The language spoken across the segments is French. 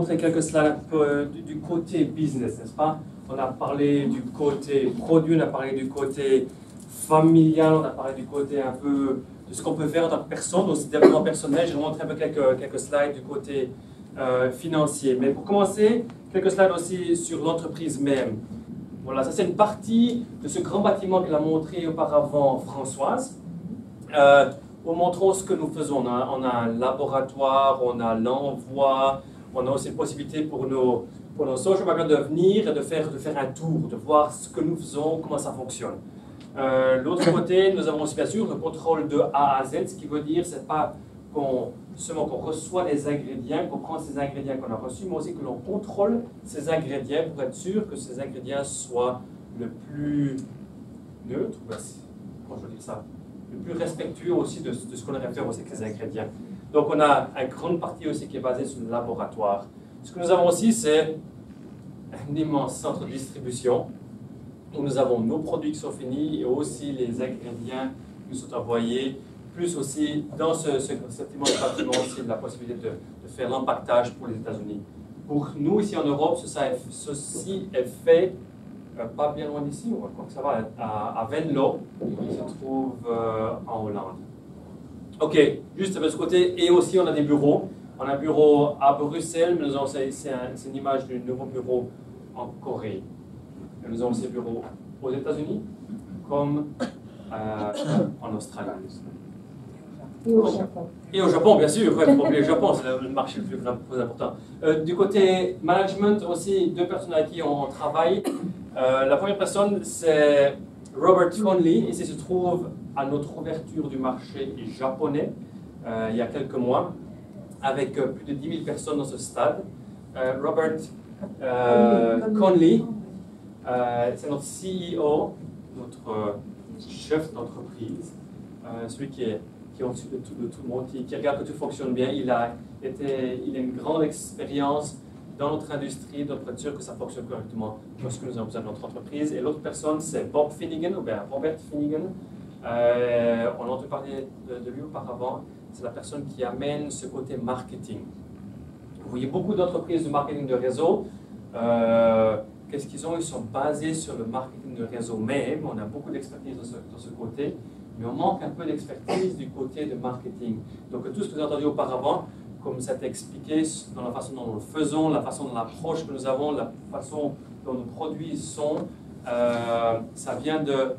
montrer quelques slides un peu du côté business, n'est-ce pas? On a parlé du côté produit, on a parlé du côté familial, on a parlé du côté un peu de ce qu'on peut faire en tant que personne, aussi développement personnel. Je vais montrer un peu quelques slides du côté financier. Mais pour commencer, quelques slides aussi sur l'entreprise même. Voilà, ça c'est une partie de ce grand bâtiment qu'elle a montré auparavant Françoise. Nous montrons ce que nous faisons. On a un laboratoire, on a l'envoi, on a aussi une possibilité pour nos social workers de venir et de faire un tour, de voir ce que nous faisons, comment ça fonctionne. L'autre côté, nous avons aussi bien sûr le contrôle de A à Z, ce qui veut dire c'est pas seulement qu'on reçoit les ingrédients, qu'on prend ces ingrédients qu'on a reçus, mais aussi que l'on contrôle ces ingrédients pour être sûr que ces ingrédients soient le plus neutre, comment je veux dire ça, le plus respectueux aussi de ce qu'on aurait fait aussi avec ces ingrédients. Donc on a une grande partie aussi qui est basée sur le laboratoire. Ce que nous avons aussi, c'est un immense centre de distribution où nous avons nos produits qui sont finis et aussi les ingrédients qui nous sont envoyés, plus aussi dans cet immense bâtiment aussi la possibilité de faire l'empaquetage pour les États-Unis. Pour nous ici en Europe, ceci est fait pas bien loin d'ici, on croit que ça va, à Venlo, qui se trouve en Hollande. Ok, juste de ce côté, et aussi on a des bureaux. On a un bureau à Bruxelles, mais c'est une image d'un nouveau bureau en Corée. Et nous avons ces bureaux aux États-Unis comme en Australie. Et au Japon. Et au Japon, bien sûr. Ouais, le Japon, c'est le marché le plus important. Du côté management, aussi, deux personnes avec qui on travaille. La première personne, c'est Robert Conley. Ici se trouve à notre ouverture du marché japonais il y a quelques mois, avec plus de 10 000 personnes dans ce stade. Robert Conley, c'est notre CEO, notre chef d'entreprise, celui qui est au-dessus de tout le monde, qui regarde que tout fonctionne bien. Il a une grande expérience dans notre industrie, donc pour être sûr que ça fonctionne correctement lorsque nous avons besoin de notre entreprise. Et l'autre personne, c'est Bob Finnegan, ou bien Robert Finnegan. On a entendu parler de lui auparavant. C'est la personne qui amène ce côté marketing. Vous voyez beaucoup d'entreprises de marketing de réseau. Qu'est-ce qu'ils ont? Ils sont basés sur le marketing de réseau même. On a beaucoup d'expertise dans ce côté, mais on manque un peu d'expertise du côté de marketing. Donc tout ce que vous avez entendu auparavant, comme ça a expliqué dans la façon dont nous le faisons, la façon dont l'approche que nous avons, la façon dont nos produits sont, ça vient de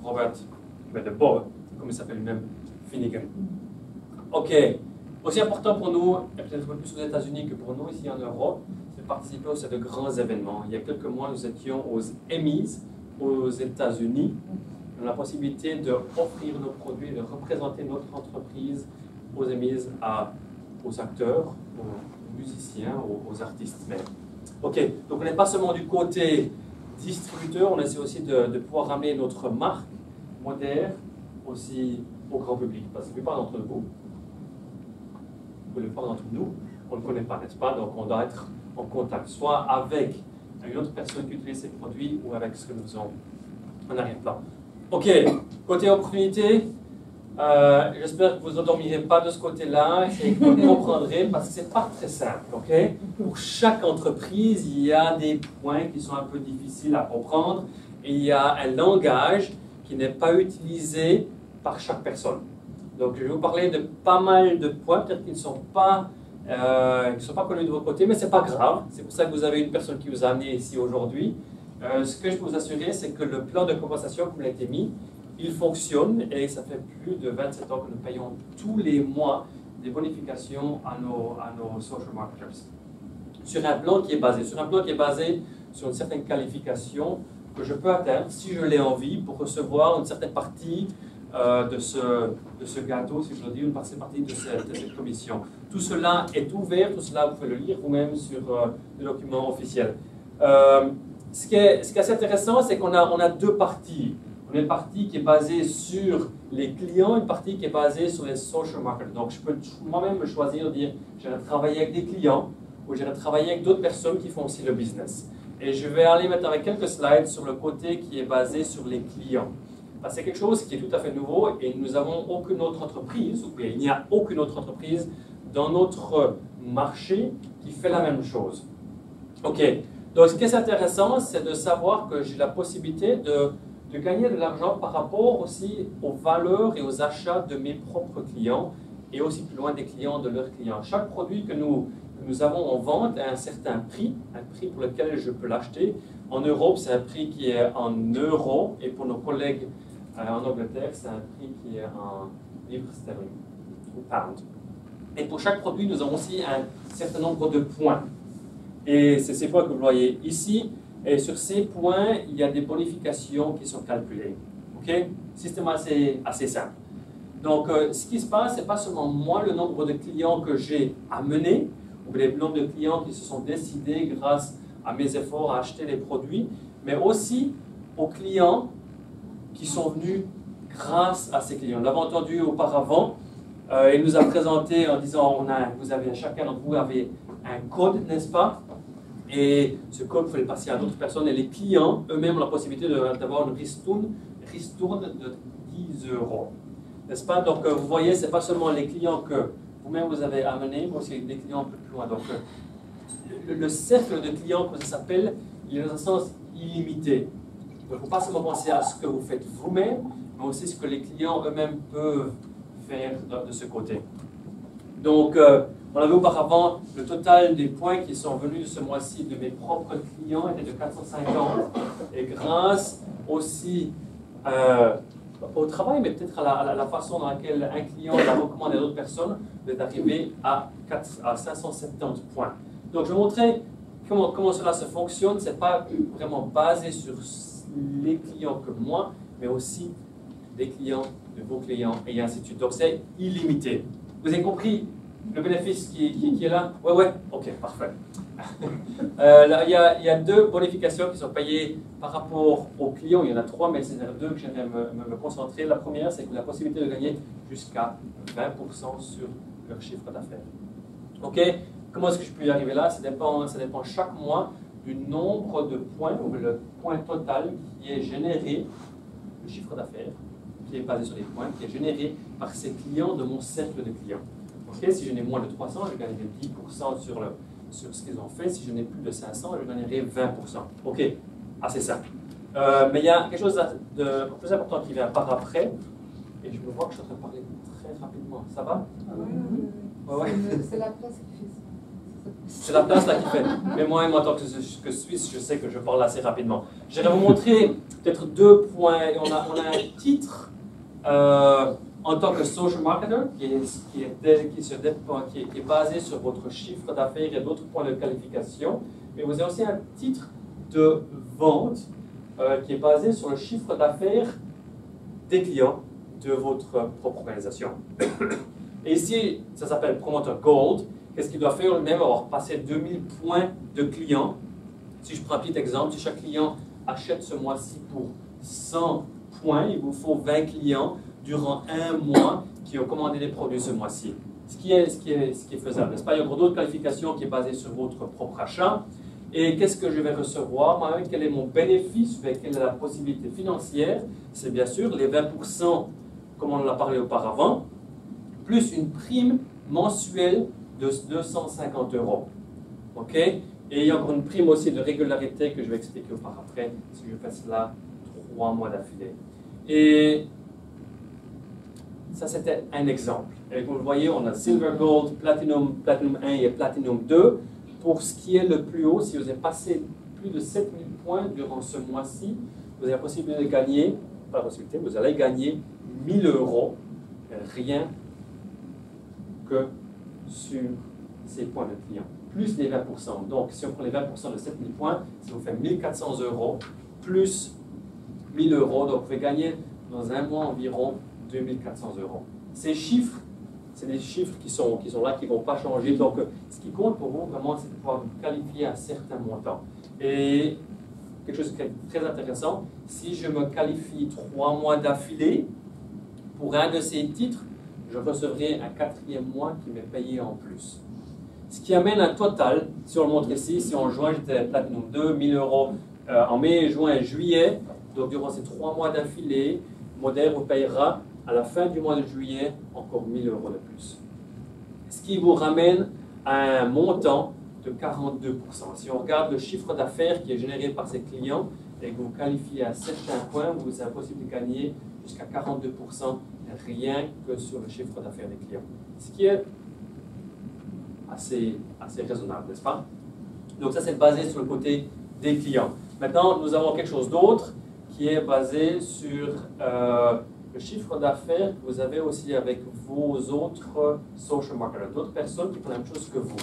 Robert, de Bob, comme il s'appelle lui-même, Finnegan. Ok. Aussi important pour nous, et peut-être plus aux États-Unis que pour nous ici en Europe, c'est de participer aussi à de grands événements. Il y a quelques mois, nous étions aux Emmys aux États-Unis. On a la possibilité d'offrir nos produits, de représenter notre entreprise aux Emmys aux acteurs, aux musiciens, aux artistes même. Ok, donc on n'est pas seulement du côté distributeur, on essaie aussi de pouvoir ramener notre marque moderne aussi au grand public. Parce que la plupart d'entre vous, la plupart d'entre nous, on ne connaît pas, n'est-ce pas? Donc on doit être en contact, soit avec une autre personne qui utilise ces produits ou avec ce que nous faisons en arrière-plan. Ok, côté opportunité, j'espère que vous ne vous endormirez pas de ce côté-là et que vous comprendrez parce que ce n'est pas très simple. Okay? Pour chaque entreprise, il y a des points qui sont un peu difficiles à comprendre et il y a un langage qui n'est pas utilisé par chaque personne. Donc je vais vous parler de pas mal de points, peut-être qui ne sont pas connus de votre côté, mais ce n'est pas grave. C'est pour ça que vous avez une personne qui vous a amené ici aujourd'hui. Ce que je peux vous assurer, c'est que le plan de compensation, comme il a été mis, il fonctionne et ça fait plus de 27 ans que nous payons tous les mois des bonifications à nos social marketers. Sur un plan qui est basé sur une certaine qualification que je peux atteindre si je l'ai envie pour recevoir une certaine partie de ce gâteau, si je le dis, une partie de cette commission. Tout cela est ouvert, tout cela vous pouvez le lire vous-même sur le document officiel. Ce qui est assez intéressant, c'est qu'on a deux parties. On a une partie qui est basée sur les clients, une partie qui est basée sur les social marketers. Donc, je peux moi-même me choisir de dire, j'irai travailler avec des clients ou j'irai travailler avec d'autres personnes qui font aussi le business. Et je vais aller maintenant avec quelques slides sur le côté qui est basé sur les clients. C'est quelque chose qui est tout à fait nouveau et nous n'avons aucune autre entreprise, ou bien il n'y a aucune autre entreprise dans notre marché qui fait la même chose. Ok, donc ce qui est intéressant, c'est de savoir que j'ai la possibilité de gagner de l'argent par rapport aussi aux valeurs et aux achats de mes propres clients et aussi plus loin des clients de leurs clients. Chaque produit que nous avons en vente a un certain prix, un prix pour lequel je peux l'acheter. En Europe, c'est un prix qui est en euros et pour nos collègues en Angleterre, c'est un prix qui est en livres sterling ou pound. Et pour chaque produit, nous avons aussi un certain nombre de points. Et c'est ces points que vous voyez ici. Et sur ces points, il y a des bonifications qui sont calculées. OK? Système assez simple. Donc, ce qui se passe, ce n'est pas seulement moi, le nombre de clients que j'ai amenés, ou le nombre de clients qui se sont décidés grâce à mes efforts à acheter les produits, mais aussi aux clients qui sont venus grâce à ces clients. On l'avait entendu auparavant, il nous a présenté en disant, chacun d'entre vous avait un code, n'est-ce pas? Et ce code, il faut le passer à d'autres personnes, et les clients eux-mêmes ont la possibilité d'avoir une ristourne de 10 €. N'est-ce pas? Donc, vous voyez, ce n'est pas seulement les clients que vous-même vous avez amenés, mais aussi des clients un peu plus loin. Donc, le cercle de clients, comme ça s'appelle, il est dans un sens illimité. Il ne faut pas seulement penser à ce que vous faites vous-même, mais aussi ce que les clients eux-mêmes peuvent faire de ce côté. Donc, on avait auparavant, le total des points qui sont venus ce mois-ci de mes propres clients était de 450. Et grâce aussi au travail, mais peut-être à la façon dans laquelle un client la recommande à d'autres personnes, vous êtes arrivé à 570 points. Donc, je vais montrer comment cela se fonctionne. Ce n'est pas vraiment basé sur les clients que moi, mais aussi des clients, de vos clients, et ainsi de suite. Donc, c'est illimité. Vous avez compris le bénéfice qui est là? Ouais, ok, parfait. Là, il y a deux bonifications qui sont payées par rapport aux clients. Il y en a trois, mais c'est deux que j'aimerais me concentrer. La première, c'est que la possibilité de gagner jusqu'à 20% sur leur chiffre d'affaires. Ok? Comment est-ce que je peux y arriver là? Ça dépend chaque mois du nombre de points, ou le point total qui est généré, le chiffre d'affaires, qui est basé sur les points, qui est généré par ces clients de mon cercle de clients. Okay, si je n'ai moins de 300, je gagnerai 10% sur ce qu'ils ont fait. Si je n'ai plus de 500, je gagnerai 20%. OK, assez simple. Mais il y a quelque chose de plus important qui vient par après. Et je me vois que je suis en train de parler très rapidement. Ça va? Ouais. C'est la place qui fait ça. C'est la place là qui fait. Mais moi, en tant que Suisse, je sais que je parle assez rapidement. Je vais vous montrer peut-être deux points. On a un titre en tant que social marketer qui est basé sur votre chiffre d'affaires et d'autres points de qualification. Mais vous avez aussi un titre de vente qui est basé sur le chiffre d'affaires des clients de votre propre organisation. Et ici, ça s'appelle Promoter Gold. Qu'est-ce qu'il doit faire? Même avoir passé 2000 points de clients. Si je prends un petit exemple, si chaque client achète ce mois-ci pour 100 points, il vous faut 20 clients durant un mois qui ont commandé des produits ce mois-ci. Ce qui est faisable, n'est-ce pas? Il y a encore d'autres qualifications qui est basée sur votre propre achat. Et qu'est-ce que je vais recevoir? Moi-même, quel est mon bénéfice? Quelle est la possibilité financière? C'est bien sûr les 20%, comme on en a parlé auparavant, plus une prime mensuelle de 250 €. OK? Et il y a encore une prime aussi de régularité que je vais expliquer par après si je fais cela 3 mois d'affilée. Et ça, c'était un exemple. Et comme vous voyez, on a Silver, Gold, Platinum, Platinum 1 et Platinum 2. Pour ce qui est le plus haut, si vous avez passé plus de 7000 points durant ce mois-ci, vous avez la possibilité de gagner, pas la possibilité, vous allez gagner 1000 €, rien que sur ces points de clients, plus les 20%. Donc, si on prend les 20% de 7000 points, ça vous fait 1400 €, plus 1000 €, donc vous pouvez gagner dans un mois environ 2400 €. Ces chiffres, c'est des chiffres qui sont là, qui ne vont pas changer. Donc, ce qui compte pour vous, vraiment, c'est de pouvoir vous qualifier à certains montants. Et quelque chose qui est très intéressant, si je me qualifie 3 mois d'affilée pour un de ces titres, je recevrai un 4e mois qui m'est payé en plus. Ce qui amène un total, si on le montre ici, si en juin j'étais Platinum 2, 1000 € en mai, juin et juillet, donc durant ces 3 mois d'affilée, Modern vous payera à la fin du mois de juillet encore 1000 € de plus. Ce qui vous ramène un montant de 42%. Si on regarde le chiffre d'affaires qui est généré par ces clients et que vous qualifiez à certains points, vous avez possible de gagner jusqu'à 42% rien que sur le chiffre d'affaires des clients. Ce qui est assez raisonnable, n'est-ce pas? Donc ça, c'est basé sur le côté des clients. Maintenant, nous avons quelque chose d'autre qui est basé sur le chiffre d'affaires que vous avez aussi avec vos autres social marketers, d'autres personnes qui font la même chose que vous.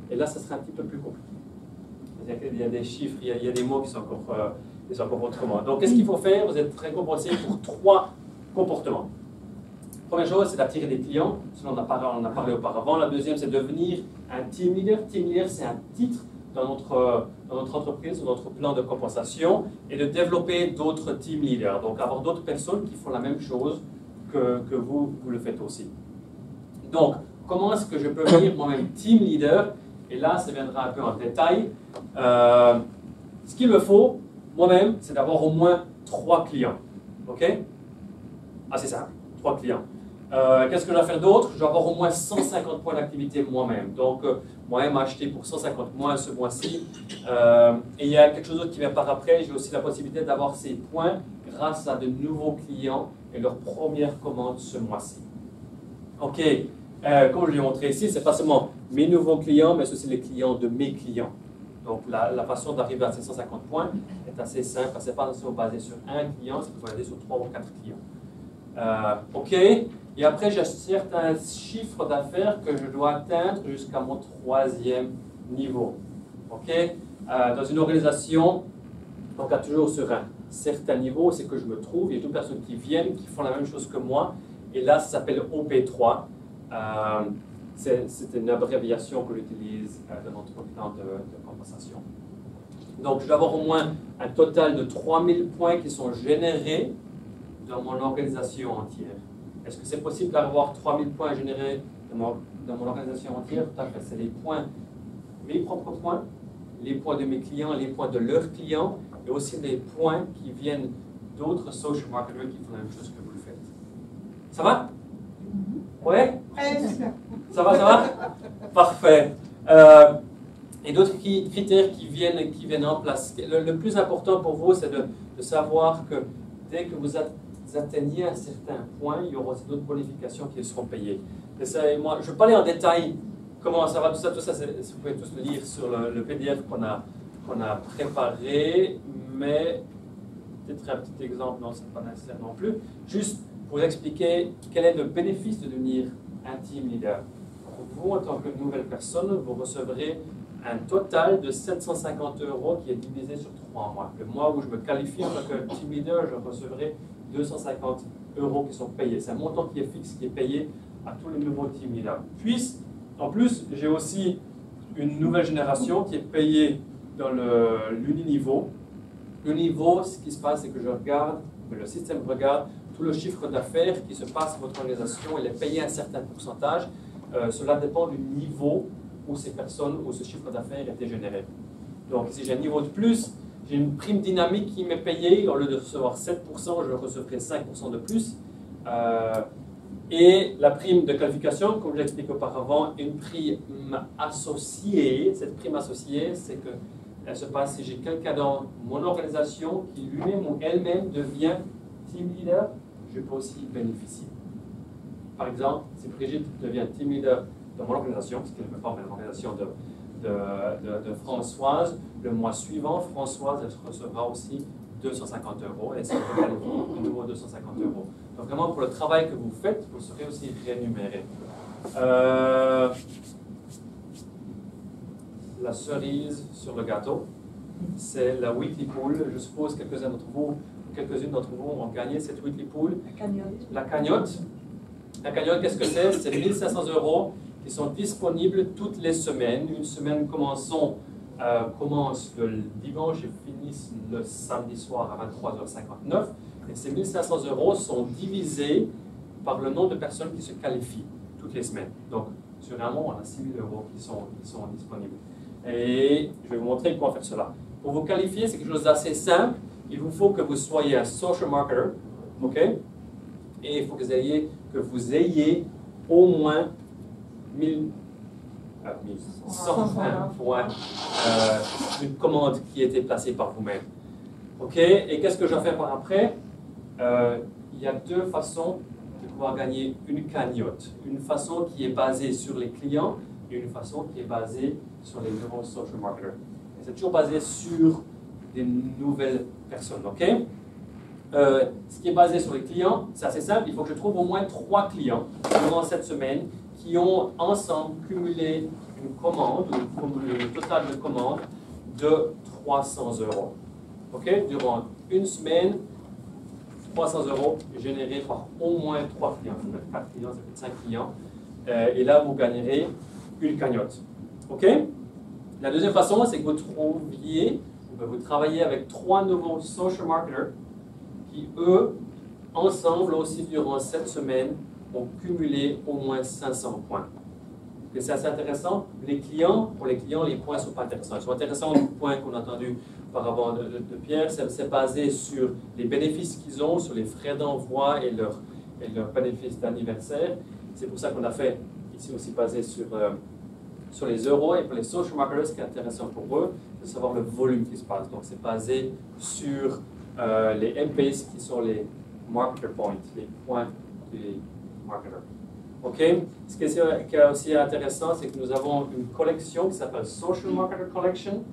Et là, ça sera un petit peu plus compliqué. Il y a des chiffres, il y a des mots qui sont encore autrement. Donc, qu'est-ce qu'il faut faire? Vous êtes récompensé pour 3 comportements. Première chose, c'est d'attirer des clients. On en a parlé auparavant. La deuxième, c'est de devenir un team leader. Team leader, c'est un titre dans notre entreprise, dans notre plan de compensation, et de développer d'autres team leaders. Donc, avoir d'autres personnes qui font la même chose que vous le faites aussi. Donc, comment est-ce que je peux devenir moi-même team leader? Et là, ça viendra un peu en détail. Ce qu'il me faut, moi-même, c'est d'avoir au moins 3 clients. OK? Assez simple, 3 clients. Qu'est-ce que je dois faire d'autre? Je dois avoir au moins 150 points d'activité moi-même. Donc, moi-même acheté pour 150 points ce mois-ci. Et il y a quelque chose d'autre qui vient par après. J'ai aussi la possibilité d'avoir ces points grâce à de nouveaux clients et leur première commande ce mois-ci. OK. Comme je l'ai montré ici, ce n'est pas seulement mes nouveaux clients, mais c'est aussi les clients de mes clients. Donc, la façon d'arriver à ces 150 points est assez simple. Ce n'est pas seulement basé sur un client, c'est basé sur 3 ou 4 clients. OK. Et après, j'ai certains chiffres d'affaires que je dois atteindre jusqu'à mon 3e niveau. OK? Dans une organisation, on regarde toujours sur un certain niveau, c'est que je me trouve. Il y a d'autres personnes qui viennent, qui font la même chose que moi. Et là, ça s'appelle OP3. C'est une abréviation que j'utilise dans notre plan de compensation. Donc, je dois avoir au moins un total de 3000 points qui sont générés dans mon organisation entière. Est-ce que c'est possible d'avoir 3000 points générés dans mon organisation entière? Tout à fait. C'est les points, mes propres points, les points de mes clients, les points de leurs clients, et aussi les points qui viennent d'autres social marketers qui font la même chose que vous le faites. Ça va? Ouais? Ça va? Parfait. Et d'autres critères qui viennent en place. Le plus important pour vous, c'est de savoir que dès que vous atteignez un certain point, il y aura aussi d'autres bonifications qui seront payées. Et ça, moi, je vais parler en détail comment ça va, tout ça, vous pouvez tous le lire sur le PDF qu'on a préparé, mais peut-être un petit exemple, non, ce n'est pas nécessaire non plus. Juste pour vous expliquer quel est le bénéfice de devenir un team leader. Pour vous, en tant que nouvelle personne, vous recevrez un total de 750 € qui est divisé sur 3 mois. Le mois où je me qualifie en tant que team leader, je recevrai 250 € qui sont payés. C'est un montant qui est fixe, qui est payé à tous les nouveaux team leaders. Puis, en plus, j'ai aussi une nouvelle génération qui est payée dans l'uniniveau. L'uniniveau, ce qui se passe, c'est que le système regarde tout le chiffre d'affaires qui se passe dans votre organisation, il est payé à un certain pourcentage. Cela dépend du niveau où ces personnes, où ce chiffre d'affaires était généré. Donc, si j'ai un niveau de plus, j'ai une prime dynamique qui m'est payée. Au lieu de recevoir 7%, je recevrai 5% de plus. Et la prime de qualification, comme je l'ai expliqué auparavant, une prime associée. Cette prime associée, c'est que elle se passe si j'ai quelqu'un dans mon organisation qui lui-même ou elle-même devient team leader, je peux aussi bénéficier. Par exemple, si Brigitte devient team leader dans mon organisation, ce qui ne peut pas, mais l'organisation de Françoise, le mois suivant, Françoise elle recevra aussi 250 € et c'est de nouveau 250 €. Donc vraiment, pour le travail que vous faites, vous serez aussi rémunéré. La cerise sur le gâteau, c'est la weekly pool. Je suppose quelques-unes d'entre vous ont gagné cette weekly pool. La cagnotte. La cagnotte, qu'est-ce que c'est? C'est 1500 € qui sont disponibles toutes les semaines. Une semaine commence le dimanche et finissent le samedi soir à 23h59. Et ces 1500 € sont divisés par le nombre de personnes qui se qualifient toutes les semaines. Donc, sur un mois, on a 6000 € qui sont disponibles. Et je vais vous montrer comment faire cela. Pour vous qualifier, c'est quelque chose d'assez simple. Il vous faut que vous soyez un social marketer, ok? Et il faut que vous ayez au moins 120 points d'une commande qui a été placée par vous-même. OK? Et qu'est-ce que je vais faire par après? Il y a deux façons de pouvoir gagner une cagnotte. Une façon qui est basée sur les clients et une façon qui est basée sur les nouveaux social marketers. C'est toujours basé sur des nouvelles personnes. OK? Ce qui est basé sur les clients, c'est assez simple. Il faut que je trouve au moins 3 clients durant cette semaine qui ont ensemble cumulé une commande, le total de commandes de 300 €. OK? Durant une semaine, 300 € générés par au moins 3 clients. Ça peut être 4 clients, ça peut être 5 clients. Et là, vous gagnerez une cagnotte. OK? La deuxième façon, c'est que vous travaillez avec 3 nouveaux social marketers qui, eux, ensemble aussi durant cette semaine, ont cumulé au moins 500 points. Et c'est assez intéressant. Pour les clients, les points ne sont pas intéressants. Ils sont intéressants aux points qu'on a entendus auparavant de Pierre. C'est basé sur les bénéfices qu'ils ont, sur les frais d'envoi et leurs bénéfices d'anniversaire. C'est pour ça qu'on a fait ici aussi basé sur les euros. Et pour les social marketers, ce qui est intéressant pour eux, c'est de savoir le volume qui se passe. Donc, c'est basé sur les MPs qui sont les marketer points, les points des marketers. OK? Ce qui est aussi intéressant, c'est que nous avons une collection qui s'appelle Social Marketer Collection.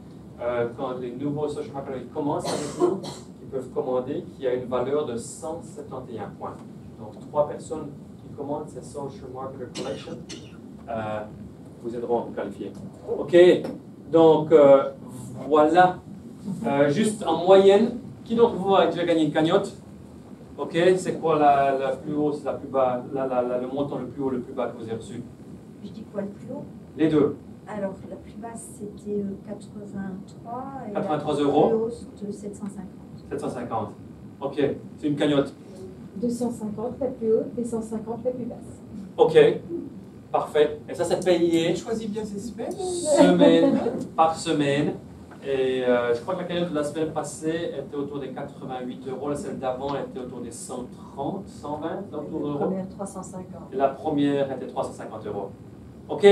Quand les nouveaux social marketers commencent avec nous, ils peuvent commander, qui a une valeur de 171 points. Donc, 3 personnes qui commandent cette Social Marketer Collection vous aideront à vous qualifier. OK? Donc, voilà. Juste en moyenne, qui d'entre vous a déjà gagné une cagnotte? OK, c'est quoi la plus hausse, la plus bas, le montant le plus haut, le plus bas que vous avez reçu? Je dis quoi le plus haut? Les deux. Alors, la plus basse, c'était 83. Et 83 €. La plus hausse de 750. 750. OK, c'est une cagnotte. 250 la plus haute et 150 la plus basse. OK, parfait. Et ça, c'est payé Choisis bien ces semaines. semaine par semaine. Et je crois que la cagnotte de la semaine passée était autour des 88 €. Celle d'avant était autour des 130, 120 autour La d'euros. première, 350. Et la première était 350 €. OK.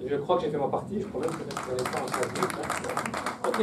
Je crois que j'ai fait ma partie. Je crois même que je vais faire encore. OK.